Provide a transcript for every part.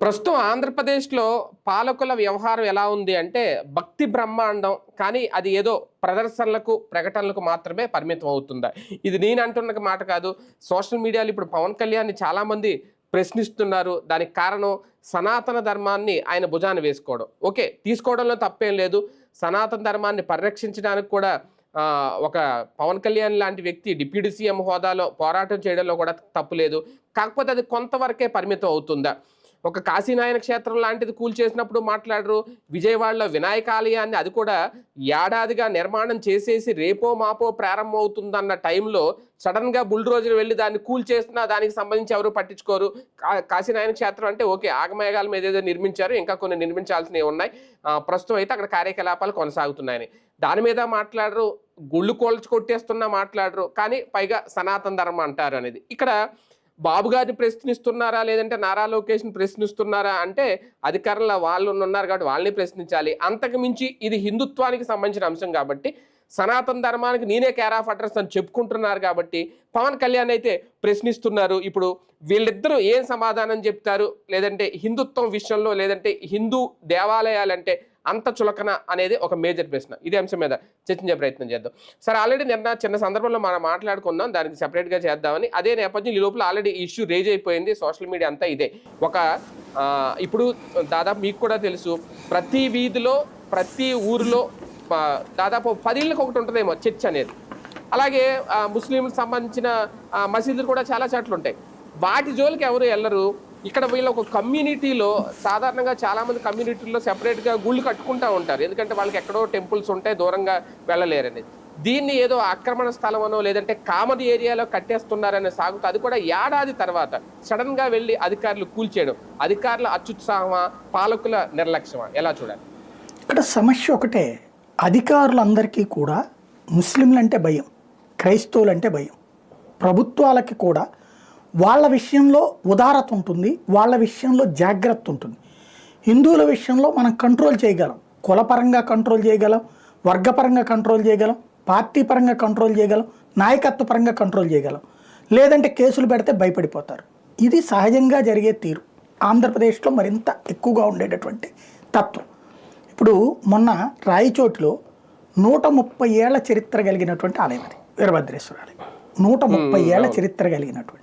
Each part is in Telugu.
ప్రస్తుతం ఆంధ్రప్రదేశ్‌లో పాలకుల వ్యవహారం ఎలా ఉంది అంటే, భక్తి బ్రహ్మాండం. కానీ అది ఏదో ప్రదర్శనలకు, ప్రకటనలకు మాత్రమే పరిమితం అవుతుందా? ఇది నేను అంటున్న మాట కాదు. సోషల్ మీడియాలో ఇప్పుడు పవన్ కళ్యాణ్‌ని చాలామంది ప్రశ్నిస్తున్నారు. దానికి కారణం సనాతన ధర్మాన్ని ఆయన భుజాన వేసుకోవడం. ఓకే. తీసుకోవడంలో తప్పేం లేదు. సనాతన ధర్మాన్ని పరిరక్షించడానికి కూడా ఒక పవన్ కళ్యాణ్ లాంటి వ్యక్తి డిప్యూటీ సీఎం హోదాలో పోరాటం చేయడంలో కూడా తప్పు లేదు. కాకపోతే అది కొంతవరకే పరిమితం అవుతుందా? ఒక కాశీనాయన క్షేత్రం లాంటిది కూల్చేసినప్పుడు మాట్లాడరు. విజయవాడలో వినాయక ఆలయాన్ని అది కూడా ఏడాదిగా నిర్మాణం చేసేసి రేపో మాపో ప్రారంభం అవుతుందన్న టైంలో సడన్గా బుల్డోజర్ వెళ్ళి దాన్ని కూల్చేసినా దానికి సంబంధించి ఎవరు పట్టించుకోరు. కాశీనాయన క్షేత్రం అంటే ఓకే, ఆగమేఘాల మీద ఏదో నిర్మించారు, ఇంకా కొన్ని నిర్మించాల్సినవి ఉన్నాయి. ప్రస్తుతం అయితే అక్కడ కార్యకలాపాలు కొనసాగుతున్నాయని దాని మీద మాట్లాడరు. గుళ్ళు కొట్టేస్తున్నా మాట్లాడరు. కానీ పైగా సనాతన ధర్మం అంటారు అనేది. ఇక్కడ బాబు గారిని ప్రశ్నిస్తున్నారా, లేదంటే నారా లోకేష్ని ప్రశ్నిస్తున్నారా అంటే అధికారంలో వాళ్ళు ఉన్నారు కాబట్టి వాళ్ళని ప్రశ్నించాలి. అంతకు మించి ఇది హిందుత్వానికి సంబంధించిన అంశం కాబట్టి, సనాతన ధర్మానికి నేనే కేర్ ఆఫ్ అడ్రస్ అని చెప్పుకుంటున్నారు కాబట్టి పవన్ కళ్యాణ్ అయితే ప్రశ్నిస్తున్నారు. ఇప్పుడు వీళ్ళిద్దరూ ఏం సమాధానం చెప్తారు, లేదంటే హిందుత్వం విషయంలో, లేదంటే హిందూ దేవాలయాలంటే అంత చులకన అనేది ఒక మేజర్ ప్రశ్న. ఇదే అంశం మీద చర్చించే ప్రయత్నం చేద్దాం. సరే, ఆల్రెడీ నిన్న చిన్న సందర్భంలో మనం మాట్లాడుకున్నాం, దానికి సెపరేట్గా చేద్దామని. అదే నేపథ్యం ఈ లోపల ఆల్రెడీ ఇష్యూ రేజ్ అయిపోయింది. సోషల్ మీడియా అంతా ఇదే. ఇప్పుడు దాదాపు మీకు కూడా తెలుసు, ప్రతి వీధిలో ప్రతి ఊరిలో దాదాపు 10 ఇళ్ళకి ఒకటి ఉంటుందేమో చర్చ్ అనేది. అలాగే ముస్లింలకు సంబంధించిన మసీదులు కూడా చాలా చోట్ల ఉంటాయి. వాటి జోలికి ఎవరు వెళ్ళరు. ఇక్కడ వీళ్ళ ఒక కమ్యూనిటీలో సాధారణంగా చాలామంది కమ్యూనిటీలో సెపరేట్గా గుళ్ళు కట్టుకుంటూ ఉంటారు. ఎందుకంటే వాళ్ళకి ఎక్కడో టెంపుల్స్ ఉంటాయి, దూరంగా వెళ్ళలేరనేది. దీన్ని ఏదో ఆక్రమణ స్థలం అనో లేదంటే కామన్ ఏరియాలో కట్టేస్తున్నారనే సాగుతూ అది కూడా ఏడాది తర్వాత సడన్గా వెళ్ళి అధికారులు కూల్చేయడం. అధికారుల అత్యుత్సాహమా, పాలకుల నిర్లక్ష్యమా, ఎలా చూడాలి? ఇక్కడ సమస్య ఒకటే. అధికారులందరికీ కూడా ముస్లింలంటే భయం, క్రైస్తవులంటే భయం. ప్రభుత్వాలకి కూడా వాళ్ళ విషయంలో ఉదారత ఉంటుంది, వాళ్ళ విషయంలో జాగ్రత్త ఉంటుంది. హిందువుల విషయంలో మనం కంట్రోల్ చేయగలం, కులపరంగా కంట్రోల్ చేయగలం, వర్గపరంగా కంట్రోల్ చేయగలం, పార్టీ పరంగా కంట్రోల్ చేయగలం, నాయకత్వ పరంగా కంట్రోల్ చేయగలం. లేదంటే కేసులు పెడితే భయపడిపోతారు. ఇది సహజంగా జరిగే తీరు. ఆంధ్రప్రదేశ్లో మరింత ఎక్కువగా ఉండేటటువంటి తత్వం. ఇప్పుడు మొన్న రాయచోటిలో 130 ఏళ్ల చరిత్ర కలిగినటువంటి ఆలయం అది, వీరభద్రేశ్వర ఆలయం. 130 ఏళ్ల చరిత్ర కలిగినటువంటి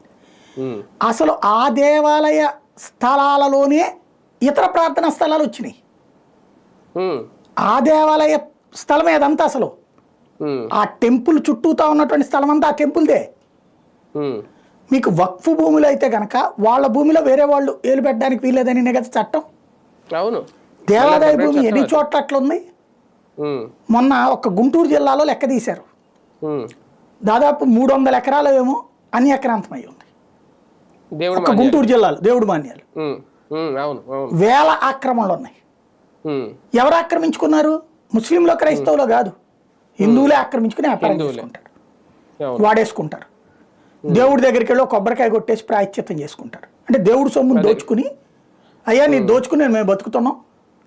అసలు ఆ దేవాలయ స్థలాలలోనే ఇతర ప్రార్థనా స్థలాలు వచ్చినాయి. ఆ దేవాలయ స్థలం ఏదంతా అసలు ఆ టెంపుల్ చుట్టూతా ఉన్నటువంటి స్థలం అంతా ఆ టెంపుల్దే. మీకు వక్ఫ్ భూములు అయితే కనుక వాళ్ళ భూమిలో వేరే వాళ్ళు ఏలు పెట్టడానికి వీల్లేదని కదా చట్టం. అవును, దేవాదాయ భూమి ఎన్ని చోట్ల అట్లా ఉన్నాయి. మొన్న ఒక గుంటూరు జిల్లాలో లెక్క తీశారు, దాదాపు 300 ఎకరాలు ఏమో అన్యాక్రాంతమై ఉంది. ఒక గుంటూరు జిల్లాలో దేవుడు మాన్యాలు వేల ఆక్రమణలు ఉన్నాయి. ఎవరు ఆక్రమించుకున్నారు? ముస్లింలో క్రైస్తవులో కాదు, హిందువులే ఆక్రమించుకుని వ్యాపారం చేసుకుంటారు, వాడేసుకుంటారు. దేవుడి దగ్గరికి వెళ్ళి కొబ్బరికాయ కొట్టేసి ప్రాయశ్చిత్తం చేసుకుంటారు. అంటే దేవుడు సొమ్మును దోచుకుని, అయ్యా నీ దోచుకుని మేము బతుకుతున్నాం,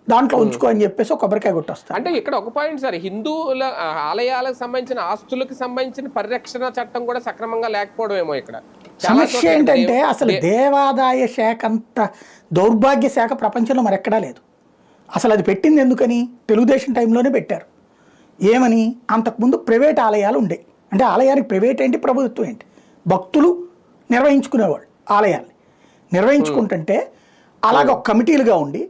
దాంట్లో ఉంచుకో అని చెప్పేసి కొబ్బరికాయ కొట్టేస్తారు. అంటే ఇక్కడ ఒక పాయింట్ సార్, హిందువుల ఆలయాలకు సంబంధించిన ఆస్తులకు సంబంధించిన పరిరక్షణ చట్టం కూడా సక్రమంగా లేకపోవడం ఏమో ఇక్కడ సమస్య. ఏంటంటే అసలు దేవాదాయ శాఖ అంత దౌర్భాగ్య శాఖ ప్రపంచంలో మరెక్కడా లేదు. అసలు అది పెట్టింది ఎందుకని? తెలుగుదేశం టైంలోనే పెట్టారు. ఏమని? అంతకుముందు ప్రైవేట్ ఆలయాలు ఉండేవి. అంటే ఆలయానికి ప్రైవేట్ ఏంటి, ప్రభుత్వం ఏంటి, భక్తులు నిర్వహించుకునేవాళ్ళు ఆలయాల్ని. నిర్వహించుకుంటుంటే అలాగ ఒక కమిటీలుగా ఉండి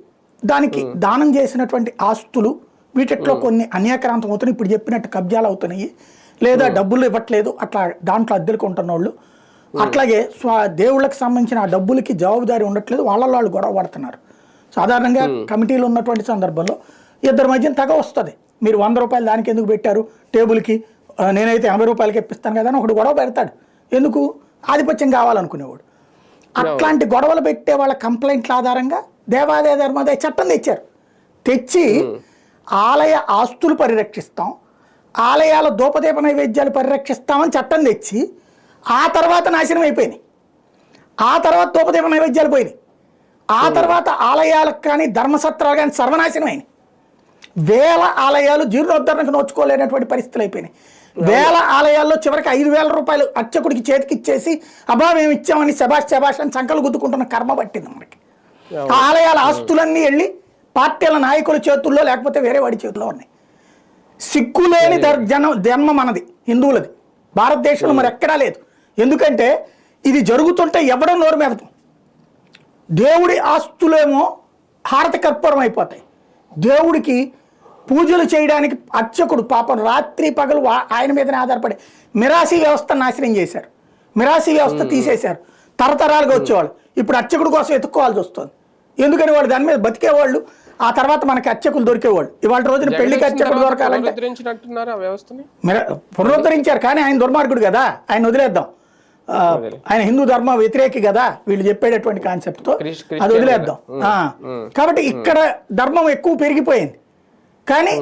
దానికి దానం చేసినటువంటి ఆస్తులు వీటిలో కొన్ని అన్యాక్రాంతం అవుతున్నాయి. ఇప్పుడు చెప్పినట్టు కబ్జాలు అవుతున్నాయి, లేదా డబ్బులు ఇవ్వట్లేదు, అట్లా దాంట్లో అద్దెలకు ఉంటున్న వాళ్ళు. అట్లాగే దేవుళ్ళకి సంబంధించిన ఆ డబ్బులకి జవాబుదారీ ఉండట్లేదు, వాళ్ళు గొడవ పడుతున్నారు. సాధారణంగా కమిటీలు ఉన్నటువంటి సందర్భంలో ఇద్దరి మధ్య తెగ వస్తుంది. మీరు 100 రూపాయలు దానికి ఎందుకు పెట్టారు టేబుల్కి, నేనైతే 80 రూపాయలకి ఇప్పిస్తాను కదా అని ఒకటి గొడవ పెడతాడు. ఎందుకు? ఆధిపత్యం కావాలనుకునేవాడు. అట్లాంటి గొడవలు పెట్టే వాళ్ళ కంప్లైంట్ల ఆధారంగా దేవాదాయ ధర్మాదాయ చట్టం తెచ్చి ఆలయ ఆస్తులు పరిరక్షిస్తాం, ఆలయాల ధూపదీప నైవేద్యాలు పరిరక్షిస్తామని చట్టం తెచ్చి ఆ తర్వాత నాశనం అయిపోయినాయి. ఆ తర్వాత ధూపదీప నైవేద్యాలు పోయినాయి. ఆ తర్వాత ఆలయాలకు కానీ ధర్మసత్రాలు కానీ సర్వనాశనం అయినాయి. వేల ఆలయాలు జీర్ణోద్ధరణకు నోచుకోలేనటువంటి పరిస్థితులు అయిపోయినాయి. వేల ఆలయాల్లో చివరికి 5,000 రూపాయలు అర్చకుడికి చేతికి ఇచ్చేసి అబ్బా మేము ఇచ్చామని శబాష్ అని సంకలు గుద్దుకుంటున్న కర్మ పట్టింది మనకి. ఆ ఆలయాల ఆస్తులన్నీ వెళ్ళి పార్టీల నాయకుల చేతుల్లో లేకపోతే వేరే వాడి చేతుల్లో ఉన్నాయి. సిగ్గులేని జన్మ మనది హిందువులది, భారతదేశంలో మరి ఎక్కడా లేదు. ఎందుకంటే ఇది జరుగుతుంటే ఎవడో నోరు మెదపం. దేవుడి ఆస్తులేమో హారతి కర్పూరం అయిపోతాయి. దేవుడికి పూజలు చేయడానికి అర్చకుడు పాపం రాత్రి పగలు ఆయన మీదనే ఆధారపడి మిరాసి వ్యవస్థను నాశనం చేశారు. మిరాసి వ్యవస్థ తీసేశారు. తరతరాలుగా వచ్చేవాళ్ళు ఇప్పుడు అర్చకుడు కోసం ఎత్తుక్కోవాల్సి వస్తుంది. ఎందుకని వాళ్ళు దాని మీద బతికేవాళ్ళు, ఆ తర్వాత మనకి అర్చకులు దొరికేవాళ్ళు. ఇవాళ రోజున పెళ్లికి అర్చకుడు దొరకాలంటే పునరుద్ధరించారు, కానీ ఆయన దుర్మార్గుడు కదా, ఆయన వదిలేద్దాం. ఆయన హిందూ ధర్మ వ్యతిరేకి కదా వీళ్ళు చెప్పేటటువంటి కాన్సెప్ట్ తో, అది వదిలేద్దాం. కాబట్టి ఇక్కడ ధర్మం ఎక్కువ పెరిగిపోయింది. కానీ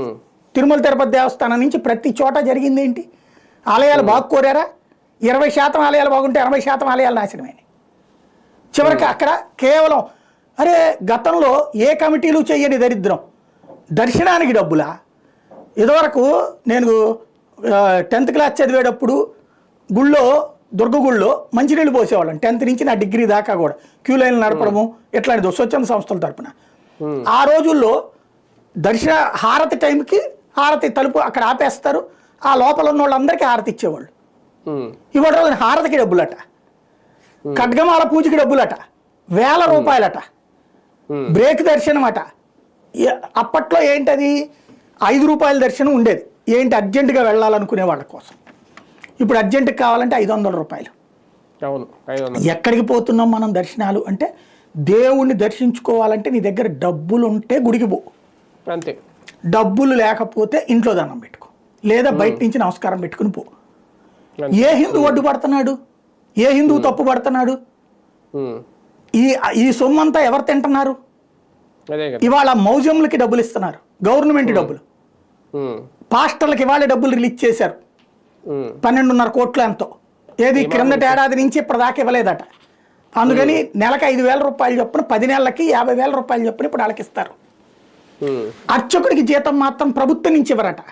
తిరుమల తిరుపతి దేవస్థానం నుంచి ప్రతి చోట జరిగింది ఏంటి? ఆలయాలు బాగు కోరారా? 20% ఆలయాలు బాగుంటే 80% ఆలయాలు నాశనమైనవి. చివరికి అక్కడ కేవలం అరే గతంలో ఏ కమిటీలు చెయ్యని దరిద్రం, దర్శనానికి డబ్బులా? ఇదివరకు నేను 10th క్లాస్ చదివేటప్పుడు గుళ్ళో దుర్గగుళ్ళో మంచినీళ్ళు పోసేవాళ్ళం. 10th నుంచి నా డిగ్రీ దాకా కూడా క్యూ లైన్లు నడపడము ఇట్లాంటిది స్వచ్ఛంద సంస్థల తరపున. ఆ రోజుల్లో దర్శన హారతి టైంకి హారతి తలుపు అక్కడ ఆపేస్తారు, ఆ లోపల ఉన్న వాళ్ళందరికీ హారతి ఇచ్చేవాళ్ళు. ఇవాళ రోజున హారతికి డబ్బులట, ఖడ్గమాల పూజకి డబ్బులట, 1000 రూపాయలట, బ్రేక్ దర్శనం అట. అప్పట్లో ఏంటది 5 రూపాయల దర్శనం ఉండేది, ఏంటి అర్జెంటుగా వెళ్ళాలనుకునే వాళ్ళ కోసం. ఇప్పుడు అర్జెంటుగా కావాలంటే 500 రూపాయలు. ఎక్కడికి పోతున్నాం మనం దర్శనాలు అంటే? దేవుణ్ణి దర్శించుకోవాలంటే నీ దగ్గర డబ్బులు ఉంటే గుడికి పో, అంతే. డబ్బులు లేకపోతే ఇంట్లో దండం పెట్టుకో, లేదా బయట నుంచి నమస్కారం పెట్టుకుని పో. ఏ హిందూ అడ్డు పడుతున్నాడు? ఏ హిందువు తప్పు పడుతున్నాడు? ఈ సొమ్మంతా ఎవరు తింటున్నారు? ఇవాళ మ్యూజియంలకి డబ్బులు ఇస్తున్నారు, గవర్నమెంట్ డబ్బులు. పాస్టర్లకి ఇవాళ డబ్బులు రిలీజ్ చేశారు 12.5 కోట్లు ఎంతో. ఏది క్రిందటి ఏడాది నుంచి ఇప్పటిదాకా ఇవ్వలేదట. అందుకని నెలకు 5,000 రూపాయలు చొప్పున 10 నెలలకి 50,000 రూపాయలు చొప్పున ఇప్పుడు వాళ్ళకి ఇస్తారు. అర్చకుడికి జీతం మాత్రం ప్రభుత్వం నుంచి ఇవ్వరట,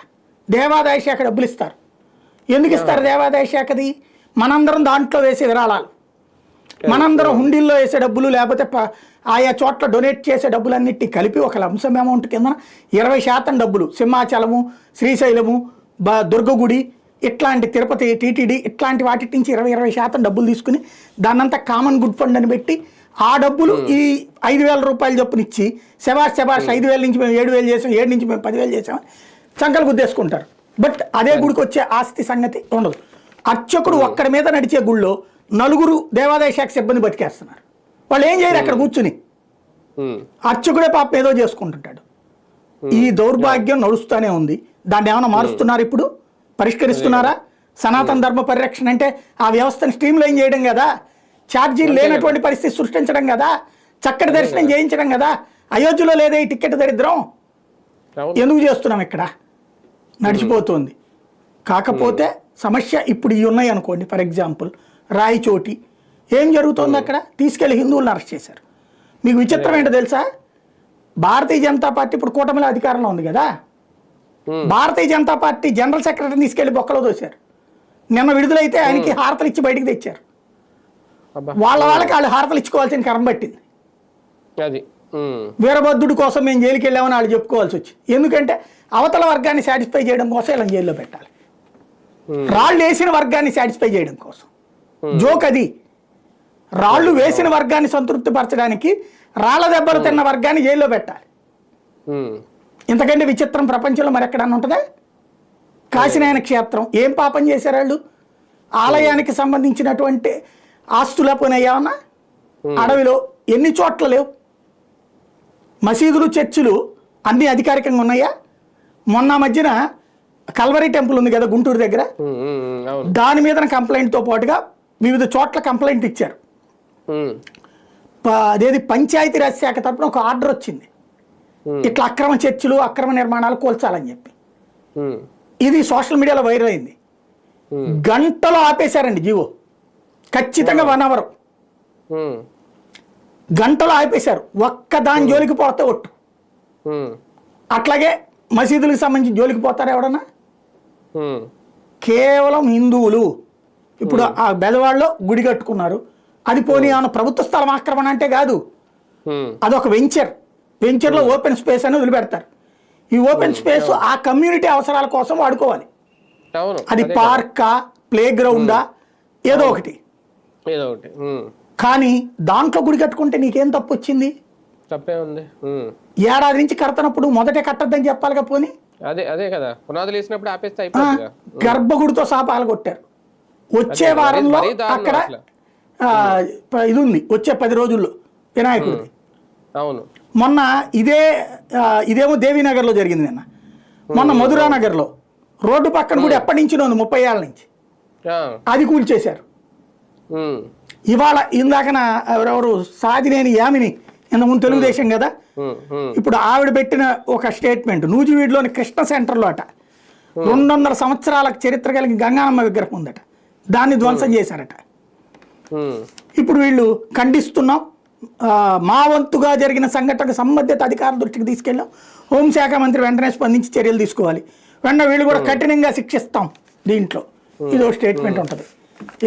దేవాదాయ శాఖ డబ్బులు ఇస్తారు. ఎందుకు ఇస్తారు దేవాదాయ శాఖది? మనందరం దాంట్లో వేసే విరాళాలు, మనందరం హుండీల్లో వేసే డబ్బులు, లేకపోతే ఆయా చోట్ల డొనేట్ చేసే డబ్బులన్నిటి కలిపి ఒక లంసం అమౌంట్ కింద 20% డబ్బులు సింహాచలము, శ్రీశైలము, దుర్గగుడి, ఇట్లాంటి తిరుపతి టీటీడీ ఇట్లాంటి వాటి నుంచి 20% డబ్బులు తీసుకుని దాన్నంతా కామన్ గుడ్ ఫండ్ అని పెట్టి ఆ డబ్బులు ఈ 5,000 రూపాయలు చొప్పున ఇచ్చి శబాష్ 5,000 నుంచి మేము 7,000 చేసాం, 7 నుంచి మేము 10,000 చేసామని చంకలు గుద్దేసుకుంటారు. బట్ అదే గుడికి వచ్చే ఆస్తి సంగతి ఉండదు. అర్చకుడు ఒక్కడి మీద నడిచే గుళ్ళో 4 దేవాదాయ శాఖ సిబ్బంది బతికేస్తున్నారు. వాళ్ళు ఏం చేయరు అక్కడ కూర్చుని, అర్చకుడే పాపం ఏదో చేసుకుంటుంటాడు. ఈ దౌర్భాగ్యం నడుస్తూనే ఉంది. దాన్ని ఏమైనా మారుస్తున్నారు? ఇప్పుడు పరిష్కరిస్తున్నారా? సనాతన ధర్మ పరిరక్షణ అంటే ఆ వ్యవస్థను స్ట్రీమ్ లైన్ చేయడం కదా, ఛార్జీలు లేనటువంటి పరిస్థితి సృష్టించడం కదా, చక్కటి దర్శనం చేయించడం కదా. అయోధ్యలో లేదే ఈ టికెట్ దరిద్రం, ఎందుకు చేస్తున్నాం? ఇక్కడ నడిచిపోతుంది. కాకపోతే సమస్య ఇప్పుడు ఇవి ఉన్నాయి అనుకోండి. ఫర్ ఎగ్జాంపుల్ రాయచోటి ఏం జరుగుతుంది? అక్కడ తీసుకెళ్లి హిందువులను అరెస్ట్ చేశారు. మీకు విచిత్రం ఏంటో తెలుసా? భారతీయ జనతా పార్టీ ఇప్పుడు కూటమిలో అధికారంలో ఉంది కదా, భారతీయ జనతా పార్టీ జనరల్ సెక్రటరీని తీసుకెళ్లి బొక్కలో దోశారు. నిన్న విడుదలైతే ఆయనకి హారతలు ఇచ్చి బయటికి తెచ్చారు. వాళ్ళకి వాళ్ళు హారతలు ఇచ్చుకోవాల్సిన కరం పట్టింది. వీరభద్రుడి కోసం మేము జైలుకి వెళ్ళామని వాళ్ళు చెప్పుకోవాల్సి వచ్చింది. ఎందుకంటే అవతల వర్గాన్ని సాటిస్ఫై చేయడం కోసం ఇలా జైల్లో పెట్టాలి, రాళ్ళు వేసిన వర్గాన్ని సాటిస్ఫై చేయడం కోసం. జోక్ అది. రాళ్ళు వేసిన వర్గాన్ని సంతృప్తి పరచడానికి రాళ్ల దెబ్బలు తిన్న వర్గాన్ని జైల్లో పెట్టాలి. ఇంతకంటే విచిత్రం ప్రపంచంలో మరి ఎక్కడన్నా ఉంటుందా? కాశీనాయన క్షేత్రం ఏం పాపం చేశారు వాళ్ళు? ఆలయానికి సంబంధించినటువంటి ఆస్తుల పోయినాయేమన్నా? అడవిలో ఎన్ని చోట్ల లేవు. మసీదులు, చర్చిలు అన్ని అధికారికంగా ఉన్నాయా? మొన్న మధ్యన కల్వరీ టెంపుల్ ఉంది కదా గుంటూరు దగ్గర, దాని మీద కంప్లైంట్తో పాటుగా వివిధ చోట్ల కంప్లైంట్ ఇచ్చారు. అదేది పంచాయతీరాజ్ శాఖ తరపున ఒక ఆర్డర్ వచ్చింది, ఇట్లా అక్రమ చర్చిలు, అక్రమ నిర్మాణాలు కూల్చాలని చెప్పి. ఇది సోషల్ మీడియాలో వైరల్ అయింది. గంటలో ఆపేశారండి జీవో, ఖచ్చితంగా 1 అవర్ గంటలో ఆపేశారు. ఒక్క దాని జోలికి పోతే ఒట్టు. అట్లాగే మసీదులకు సంబంధించి జోలికి పోతారు ఎవడన్నా? కేవలం హిందువులు. ఇప్పుడు ఆ బెదవాడలో గుడి కట్టుకున్నారు, అది పోనీ ఏమన్నా ప్రభుత్వ స్థలం ఆక్రమణ అంటే కాదు, ఉమ్, అదొక వెంచర్లో ఓపెన్ స్పేస్ అని వదిలిపెడతారు. ఈ ఓపెన్ స్పేస్ ఆ కమ్యూనిటీ అవసరాల కోసం వాడుకోవాలి. అవును అది అదే కదా. పార్కా, ప్లే గ్రౌండా, ఏదో ఒకటి. ఏదో ఒకటి. కానీ దాంట్లో గుడి కట్టుకుంటే నీకేం తప్పు వచ్చింది? తప్పే ఉంది. ఏడాది నుంచి కడతనప్పుడు మొదటే కట్టద్దని చెప్పాలిగా. పోనీ అదే అదే కదా, పునాదులు వేసినప్పుడు ఆపేస్తే అయిపోతుందిగా. గర్భగుడితో సహా పాల్గొట్టారు. వచ్చే అదే, వారంలో మరీ దారుణం అక్కడ అసలు. ఇది ఉంది, వచ్చే 10 రోజుల్లో వినాయకుడిది. అవును. మొన్న ఇదేమో దేవీనగర్లో జరిగింది. నిన్న మొన్న మధురానగర్లో రోడ్డు పక్కన కూడా ఎప్పటి నుంచి ఉంది, 30 ఏళ్ళ నుంచి. ఆ, అది కూల్చేశారు. ఉమ్, ఇవాళ ఇందాకన ఎవరెవరు సాదినేని యామిని, ఇంతకుముందు తెలుగుదేశం కదా, ఇప్పుడు ఆవిడ పెట్టిన ఒక స్టేట్మెంట్, నూజివీడులోని కృష్ణ సెంటర్లో అట 200 సంవత్సరాల చరిత్ర కలిగి గంగానమ్మ విగ్రహం ఉందట, దాన్ని ధ్వంసం చేశారట. ఇప్పుడు వీళ్ళు ఖండిస్తున్నాం, మా వంతుగా జరిగిన సంఘటనకు సంబంధిత అధికారుల దృష్టికి తీసుకెళ్ళాం, హోంశాఖ మంత్రి వెంటనే స్పందించి చర్యలు తీసుకోవాలి, వెంటనే వీళ్ళు కూడా కఠినంగా శిక్షిస్తాం దీంట్లో, ఇదో స్టేట్మెంట్ ఉంటుంది.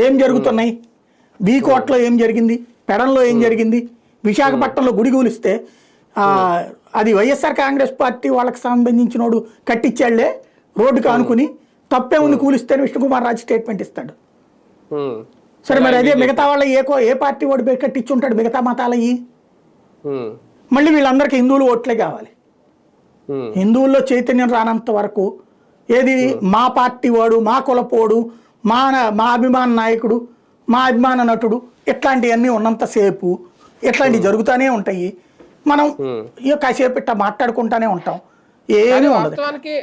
ఏం జరుగుతున్నాయి? బీకోట్లో ఏం జరిగింది, పెడంలో ఏం జరిగింది, విశాఖపట్నంలో గుడి కూలిస్తే అది వైఎస్ఆర్ కాంగ్రెస్ పార్టీ వాళ్ళకి సంబంధించినోడు కట్టించాళ్లే రోడ్డుకు ఆనుకుని, తప్పే ఉంది కూలిస్తేనే విష్ణుకుమార్ రాజు స్టేట్మెంట్ ఇస్తాడు. సరే, మరి అదే మిగతా వాళ్ళ ఏ పార్టీ వాడు కట్టించి ఉంటాడు మిగతా మతాలయ్యి? మళ్ళీ వీళ్ళందరికీ హిందువులు ఓట్లే కావాలి. హిందువుల్లో చైతన్యం రానంత వరకు ఏది మా పార్టీ వాడు, మా కులపోడు, మా అభిమాన నాయకుడు, మా అభిమాన నటుడు, ఇట్లాంటివన్నీ ఉన్నంతసేపు ఇట్లాంటివి జరుగుతూనే ఉంటాయి. మనం కాసేపు ఇట్లా మాట్లాడుకుంటానే ఉంటాం, ఏమీ ఉండదు. వాస్తవానికి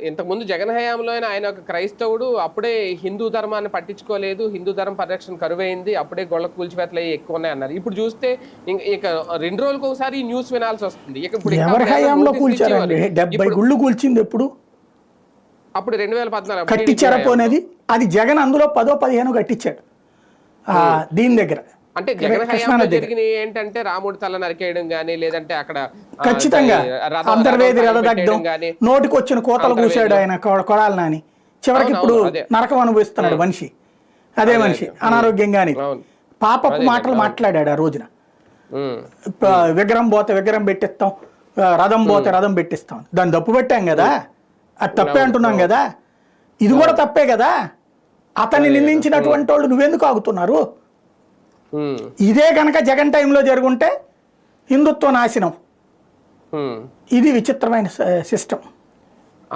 ఇంతకుముందు జగన్ హయాంలో ఆయన ఒక క్రైస్తవుడు, అప్పుడే హిందూ ధర్మాన్ని పట్టించుకోలేదు, హిందూ ధర్మ పరిరక్షణ కరువైంది, అప్పుడే గొళ్ళ కూల్చివేతలు ఎక్కువ ఉన్నాయి అన్నారు. ఇప్పుడు చూస్తే ఇక 2 రోజులకు ఒకసారి ఈ న్యూస్ వినాల్సి వస్తుంది. ఎవరి హయాంలో కూల్చారండి? 70 గుళ్ళు కూల్చింది ఎప్పుడు? అప్పుడు 2014 కట్టించారా పోనేది? అది జగన్ అందులో 10-15 కట్టించాడు దీని దగ్గర. అంటే జగన్ హయాంలో జరిగినవి ఏంటంటే రాముడి తల నరికేయడం గానీ, లేదంటే అక్కడ ఖచ్చితంగా అంతర్వేది రథదగ్ధం, నోటికి వచ్చిన కోతలు కూసాడు ఆయన కొడాలని అని, చివరికి ఇప్పుడు నరకం అనుభవిస్తున్నాడు మనిషి. అదే మనిషి అనారోగ్యంగాని పాపపు మాటలు మాట్లాడాడు ఆ రోజున. విగ్రహం పోతే విగ్రహం పెట్టిస్తాం, రథం పోతే రథం పెట్టిస్తాం, దాన్ని తప్పు పెట్టాం కదా, అది తప్పే అంటున్నాం కదా, ఇది కూడా తప్పే కదా. అతన్ని నిందించినటువంటి వాళ్ళు నువ్వెందుకు ఆగుతున్నారు? ఇదే కనుక జగన్ టైంలో జరుగుంటే హిందుత్వ నాశనం. ఇది విచిత్రమైన సిస్టమ్.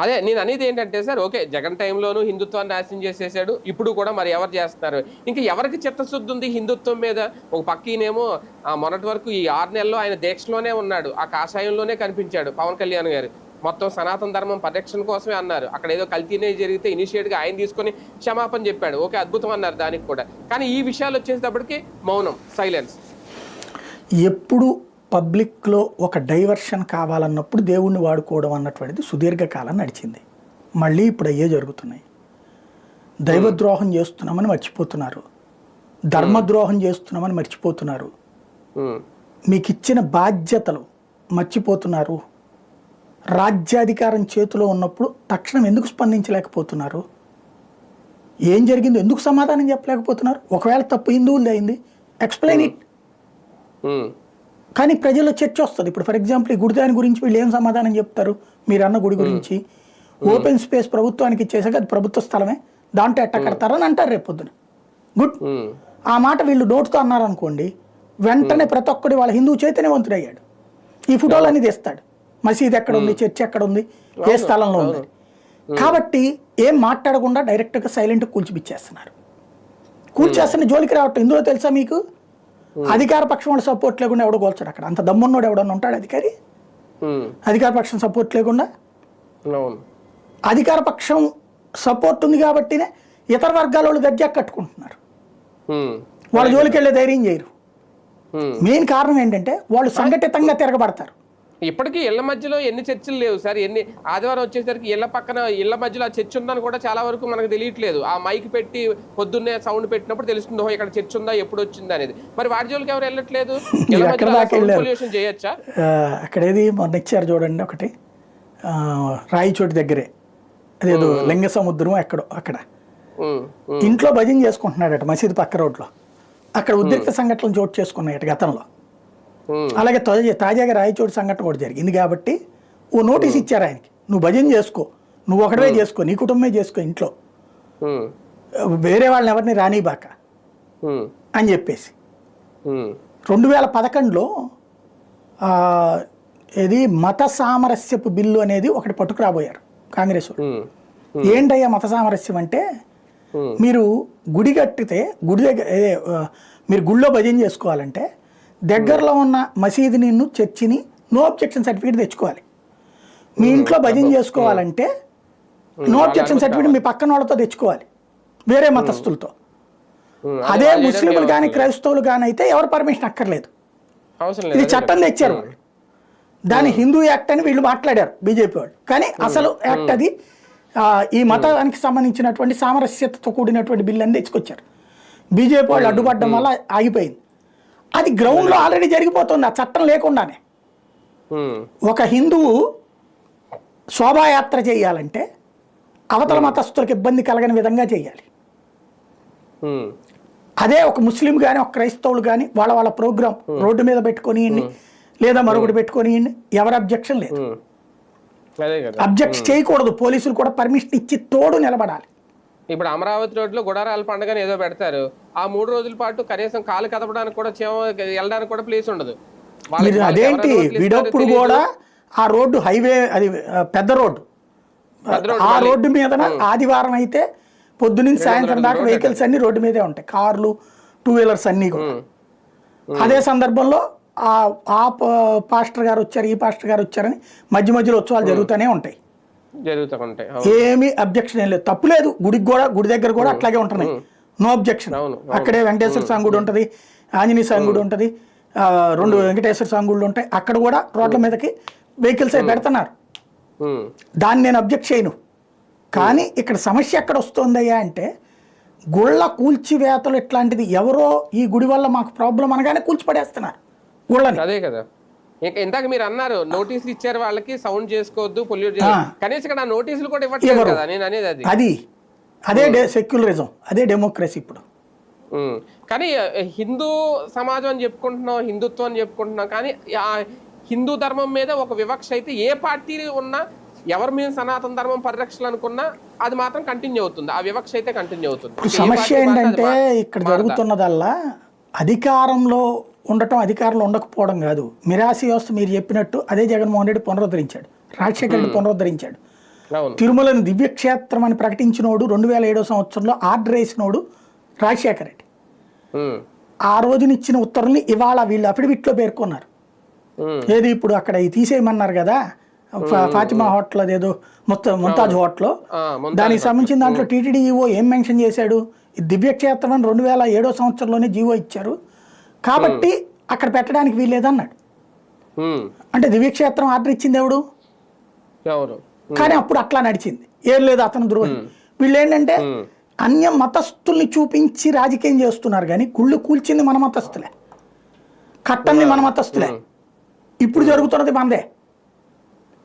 అదే నేను అనేది ఏంటంటే సార్, ఓకే జగన్ టైంలోనూ హిందుత్వాన్ని నాశనం చేసేసాడు, ఇప్పుడు కూడా మరి ఎవరు చేస్తున్నారు? ఇంకా ఎవరికి చిత్తశుద్ధి ఉంది హిందుత్వం మీద? ఒక పక్కనేమో మొన్నటి వరకు ఈ 6 నెలల్లో ఆయన దీక్షలోనే ఉన్నాడు, ఆ కాషాయంలోనే కనిపించాడు పవన్ కళ్యాణ్ గారు, మొత్తం సనాతన ధర్మం పరిరక్షణ కోసమే అన్నారు. అక్కడ ఏదో కల్తీనే జరిగితే ఇనిషియేట్గా ఆయన తీసుకొని క్షమాపణ చెప్పాడు, ఓకే అద్భుతం అన్నారు దానికి కూడా. కానీ ఈ విషయాలు వచ్చేటప్పటికి మౌనం, సైలెన్స్. ఎప్పుడు పబ్లిక్లో ఒక డైవర్షన్ కావాలన్నప్పుడు దేవుణ్ణి వాడుకోవడం అన్నటువంటిది సుదీర్ఘకాలం నడిచింది. మళ్ళీ ఇప్పుడు అయ్యే జరుగుతున్నాయి. దైవద్రోహం చేస్తున్నామని మర్చిపోతున్నారు, ధర్మద్రోహం చేస్తున్నామని మర్చిపోతున్నారు, మీకు ఇచ్చిన బాధ్యతలు మర్చిపోతున్నారు. రాజ్యాధికారం చేతిలో ఉన్నప్పుడు తక్షణం ఎందుకు స్పందించలేకపోతున్నారు? ఏం జరిగిందో ఎందుకు సమాధానం చెప్పలేకపోతున్నారు? ఒకవేళ తప్పు హిందువులది అయింది, ఎక్స్ప్లెయిన్ ఇట్. కానీ ప్రజల్లో చర్చ వస్తుంది. ఇప్పుడు ఫర్ ఎగ్జాంపుల్ ఈ గుడిదాని గురించి వీళ్ళు ఏం సమాధానం చెప్తారు? మీరు అన్న గుడి గురించి ఓపెన్ స్పేస్ ప్రభుత్వానికి ఇచ్చేసాక అది ప్రభుత్వ స్థలమే, దాంట్లో ఎట్ట కడతారని అంటారు రేపు పొద్దున. గుడ్, ఆ మాట వీళ్ళు నోటుతో అన్నారు అనుకోండి, వెంటనే ప్రతి ఒక్కడి వాళ్ళ హిందూ చైతన్యవంతుడు అయ్యాడు. ఈ ఫోటోలన్నీ తెస్తాడు, మసీద్ ఎక్కడ ఉంది, చర్చ్ ఎక్కడ ఉంది, ఏ స్థలంలో ఉంది. కాబట్టి ఏం మాట్లాడకుండా డైరెక్ట్గా సైలెంట్గా కూల్చిపిచ్చేస్తున్నారు. కూల్చేస్తున్న జోలికి రావటం ఇందులో తెలుసా మీకు? అధికార పక్షం వాళ్ళ సపోర్ట్ లేకుండా ఎవడో కూల్చాడు అక్కడ. అంత దమ్మున్నోడు ఎవడన్నా ఉంటాడు అధికారి? అధికార పక్షం సపోర్ట్ లేకుండా. అధికార పక్షం సపోర్ట్ ఉంది కాబట్టినే ఇతర వర్గాల వాళ్ళు గజ్జా కట్టుకుంటున్నారు, వాళ్ళ జోలికి వెళ్ళే ధైర్యం చేయరు. మెయిన్ కారణం ఏంటంటే వాళ్ళు సంఘటితంగా తిరగబడతారు. ఇప్పటికీ ఇళ్ల మధ్యలో ఎన్ని చర్చలు లేవు సార్, ఎన్ని ఆదివారం వచ్చేసరికి ఇళ్ల మధ్యలో ఆ చర్చ ఉందని కూడా చాలా వరకు మనకు తెలియట్లేదు. ఆ మైక్ పెట్టి పొద్దున్నే సౌండ్ పెట్టినప్పుడు తెలుస్తుందో ఇక్కడ చర్చ ఉందా, ఎప్పుడు వచ్చింది అనేది. మరి వాటి జోలికి ఎవరు వెళ్ళట్లేదు? పొల్యూషన్ చేయొచ్చా? అక్కడేది మొన్న ఇచ్చారు చూడండి ఒకటి, రాయిచోటి దగ్గరే, అదేదో లింగ సముద్రం ఎక్కడో అక్కడ ఇంట్లో భజన చేసుకుంటున్నాడట మసీదు పక్క రోడ్లో. అక్కడ ఉద్రిక్త సంఘటనలు చోటు చేసుకున్నాయట గతంలో. అలాగే తాజాగా రాయచోటి సంఘటన కూడా జరిగింది కాబట్టి ఓ నోటీస్ ఇచ్చారు ఆయనకి, నువ్వు భజన చేసుకో, నువ్వు ఒకటే చేసుకో, నీ కుటుంబమే చేసుకో ఇంట్లో, వేరే వాళ్ళని ఎవరిని రానిబాక అని చెప్పేసి. 2011లో ఇది మత సామరస్యపు బిల్లు అనేది ఒకటి పట్టుకురాబోయారు కాంగ్రెస్ వాళ్ళు. ఏంటయ్యా మత సామరస్యం అంటే, మీరు గుడి కట్టితే గుడి దగ్గర మీరు గుళ్ళో భజన చేసుకోవాలంటే దగ్గరలో ఉన్న మసీదుని చర్చిని నో అబ్జెక్షన్ సర్టిఫికేట్ తెచ్చుకోవాలి. మీ ఇంట్లో భజన చేసుకోవాలంటే నో అబ్జెక్షన్ సర్టిఫికేట్ మీ పక్కన వాళ్ళతో తెచ్చుకోవాలి, వేరే మతస్థులతో. అదే ముస్లింలు కానీ క్రైస్తవులు కానీ అయితే ఎవరు పర్మిషన్ అక్కర్లేదు. ఇది చట్టం తెచ్చారు వాళ్ళు, దాని హిందూ యాక్ట్ అని వీళ్ళు మాట్లాడారు బీజేపీ వాళ్ళు. కానీ అసలు యాక్ట్ అది ఈ మతానికి సంబంధించినటువంటి సామరస్యతతో కూడినటువంటి బిల్లు అని తెచ్చుకొచ్చారు. బీజేపీ వాళ్ళు అడ్డుపడడం వల్ల ఆగిపోయింది. అది గ్రౌండ్లో ఆల్రెడీ జరిగిపోతుంది ఆ చట్టం లేకుండానే. ఒక హిందువు శోభాయాత్ర చేయాలంటే అవతల మతస్థులకు ఇబ్బంది కలగని విధంగా చేయాలి. అదే ఒక ముస్లిం కానీ ఒక క్రైస్తవులు కానీ వాళ్ళ ప్రోగ్రామ్ రోడ్డు మీద పెట్టుకొని లేదా మరొకటి పెట్టుకొని ఎవరు అబ్జెక్షన్ లేదు. అబ్జెక్ట్ చేయకూడదు, పోలీసులు కూడా పర్మిషన్ ఇచ్చి తోడు నిలబడాలి. ఇప్పుడు అమరావతి రోడ్లో గుడారాల పండుగని ఏదో పెడతారు, ఆ 3 రోజుల పాటు కనీసం కాలు కదపడానికి కూడా వెళ్ళడానికి కూడా ప్లేస్ ఉండదు. అదేంటి వీడప్పుడు కూడా ఆ రోడ్డు హైవే, అది పెద్ద రోడ్డు, ఆ రోడ్డు మీద ఆదివారం అయితే పొద్దునుంచి సాయంత్రం దాకా వెహికల్స్ అన్ని రోడ్డు మీదే ఉంటాయి, కార్లు, 2 వీలర్స్ అన్నీ కూడా. అదే సందర్భంలో ఆ పాస్టర్ గారు వచ్చారు, ఈ పాస్టర్ గారు వచ్చారని మధ్య మధ్యలో ఉత్సవాలు జరుగుతూనే ఉంటాయి. ఏమీ అబ్జెక్షన్ ఏం లేదు, తప్పు లేదు. గుడికి కూడా, గుడి దగ్గర కూడా అట్లాగే ఉంటున్నాయి, నో అబ్జెక్షన్. అక్కడే వెంకటేశ్వర స్వామి గుడి ఉంటుంది, ఆంజనేయ స్వామి గుడి ఉంటుంది, 2 వెంకటేశ్వర స్వామి గుళ్ళు ఉంటాయి. అక్కడ కూడా రోడ్ల మీదకి వెహికల్స్ అవి పెడుతున్నారు, దాన్ని నేను అబ్జెక్ట్ చేయను. కానీ ఇక్కడ సమస్య ఎక్కడ వస్తుందయ్యా అంటే, గుళ్ళ కూల్చివేతలు ఇట్లాంటిది ఎవరో ఈ గుడి వల్ల మాకు ప్రాబ్లం అనగానే కూల్చిపడేస్తున్నారు గుళ్ళని. అదే కదా, ఇందాక మీరు అన్నారు నోటీసులు ఇచ్చారు వాళ్ళకి, సౌండ్ చేసుకోవద్దు, పొల్యూట్ కనీసం ఇక్కడ నోటీసులు కూడా ఇవ్వట్లేదు కదా. నేను అనేది అదే సెక్యులరిజం, అదే డెమోక్రసీ ఇప్పుడు. కానీ హిందూ సమాజం అని చెప్పుకుంటున్నాం, హిందుత్వం అని చెప్పుకుంటున్నాం, కానీ ఆ హిందూ ధర్మం మీద ఒక వివక్ష అయితే ఏ పార్టీ ఉన్నా, ఎవరి మీద సనాతన ధర్మం పరిరక్షణ అనుకున్నా అది మాత్రం కంటిన్యూ అవుతుంది, ఆ వివక్ష అయితే కంటిన్యూ అవుతుంది. సమస్య ఏంటంటే ఇక్కడ జరుగుతున్నదల్లా అధికారంలో ఉండటం, అధికారంలో ఉండకపోవడం కాదు. మిరాసి వ్యవస్థ మీరు చెప్పినట్టు అదే జగన్మోహన్ రెడ్డి పునరుద్ధరించాడు, రాజశేఖర రెడ్డి పునరుద్ధరించాడు. తిరుమలని దివ్యక్షేత్రం అని ప్రకటించినోడు 2007 సంవత్సరంలో ఆర్డర్ వేసినోడు రాజశేఖర రెడ్డి. ఆ రోజునిచ్చిన ఉత్తర్వుల్ని ఇవాళ వీళ్ళు అఫిడవిట్లో పేర్కొన్నారు. ఏది ఇప్పుడు అక్కడ తీసేయమన్నారు కదా ఫాతిమా హోటల్, అదేదో ముంతాజ్ హోటల్, దానికి సంబంధించిన దాంట్లో టీటీడీ ఈవో ఏం మెన్షన్ చేశాడు, దివ్యక్షేత్రం అని 2007 సంవత్సరంలోనే జీవో ఇచ్చారు కాబట్టి అక్కడ పెట్టడానికి వీల్లేదన్నాడు. అంటే దివ్యక్షేత్రం ఆర్డర్ ఇచ్చింది ఎవడు? కానీ అప్పుడు అట్లా నడిచింది, ఏం లేదు అతను ద్రోహి. వీళ్ళు ఏంటంటే అన్య మతస్థుల్ని చూపించి రాజకీయం చేస్తున్నారు, కానీ గుళ్ళు కూల్చింది మన మతస్థులే, కట్టంది మన మతస్థులే. ఇప్పుడు జరుగుతున్నది మనదే.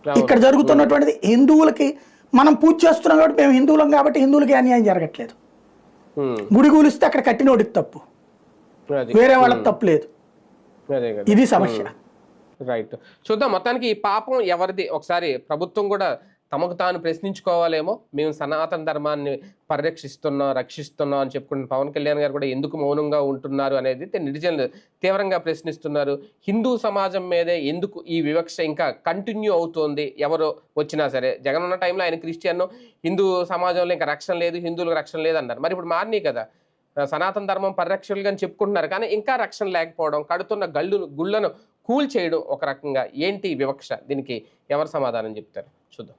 ఇక్కడ జరుగుతున్నటువంటిది హిందువులకి మనం పూజ చేస్తున్నాం కాబట్టి మేము హిందువులం కాబట్టి హిందువులకి అన్యాయం జరగట్లేదు. గుడి కూలిస్తే అక్కడ కట్టినోడికి తప్పు, వేరే వాళ్ళకి తప్పు లేదు. ఇది సమస్య. రైట్, చూద్దాం. మొత్తానికి ఈ పాపం ఎవరిది ఒకసారి ప్రభుత్వం కూడా తమకు తాను ప్రశ్నించుకోవాలేమో. మేము సనాతన ధర్మాన్ని రక్షిస్తున్నాం అని చెప్పుకుంటున్న పవన్ కళ్యాణ్ గారు కూడా ఎందుకు మౌనంగా ఉంటున్నారు అనేది నిజంగా తీవ్రంగా ప్రశ్నిస్తున్నారు. హిందూ సమాజం మీదే ఎందుకు ఈ వివక్ష ఇంకా కంటిన్యూ అవుతోంది? ఎవరు వచ్చినా సరే, జగన్ ఉన్న టైంలో ఆయన క్రిస్టియన్, హిందూ సమాజంలో ఇంకా రక్షణ లేదు, హిందువులకు రక్షణ లేదు అన్నారు. మరి ఇప్పుడు మారినాయి కదా, సనాతన ధర్మం పరిరక్షకులుగా చెప్పుకుంటున్నారు, కానీ ఇంకా రక్షణ లేకపోవడం, కడుతున్న గుళ్ళను కూల్ చేయడం ఒక రకంగా. ఏంటి వివక్ష? దీనికి ఎవరు సమాధానం చెప్తారు చూద్దాం.